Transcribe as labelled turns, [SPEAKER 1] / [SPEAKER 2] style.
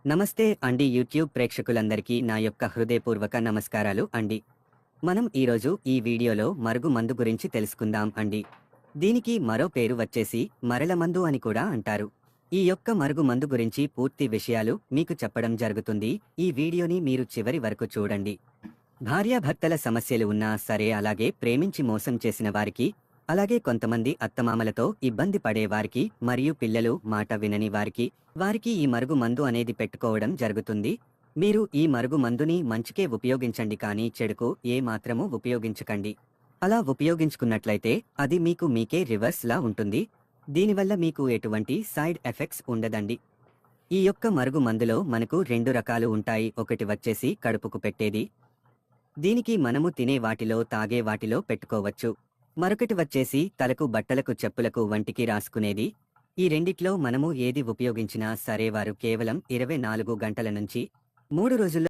[SPEAKER 1] నమస్తే అండి యూట్యూబ్ ప్రేక్షకులందరికీ నా యొక్క హృదయపూర్వక నమస్కారాలు అండి. మనం ఈరోజు ఈ వీడియోలో మరుగు మందు గురించి తెలుసుకుందాం అండి. దీనికి మరో పేరు వచ్చేసి మరలమందు అని కూడా అంటారు. ఈ యొక్క మరుగు మందు గురించి పూర్తి విషయాలు మీకు చెప్పడం జరుగుతుంది. ఈ వీడియోని మీరు చివరి వరకు చూడండి. భార్యాభర్తల సమస్యలు ఉన్నా సరే, అలాగే ప్రేమించి మోసం చేసిన వారికి, అలాగే కొంతమంది అత్తమామలతో ఇబ్బంది పడేవారికి మరియు పిల్లలు మాట వినని వారికి ఈ మరుగు మందు అనేది పెట్టుకోవడం జరుగుతుంది. మీరు ఈ మరుగు మందుని మంచికే ఉపయోగించండి, కానీ చెడుకు ఏ మాత్రమూ ఉపయోగించకండి. అలా ఉపయోగించుకున్నట్లయితే అది మీకు మీకే రివర్స్ లా ఉంటుంది. దీనివల్ల మీకు ఎటువంటి సైడ్ ఎఫెక్ట్స్ ఉండదండి. ఈ యొక్క మరుగు మందులో మనకు రెండు రకాలు ఉంటాయి. ఒకటి వచ్చేసి కడుపుకు పెట్టేది. దీనికి మనము తినే వాటిలో, తాగే వాటిలో పెట్టుకోవచ్చు. మరొకటి వచ్చేసి తలకు, బట్టలకు, చెప్పులకు, వంటికి రాసుకునేది. ఈ రెండిట్లో మనము ఏది ఉపయోగించినా సరే, వారు కేవలం 24 గంటల నుంచి 3 రోజుల్లో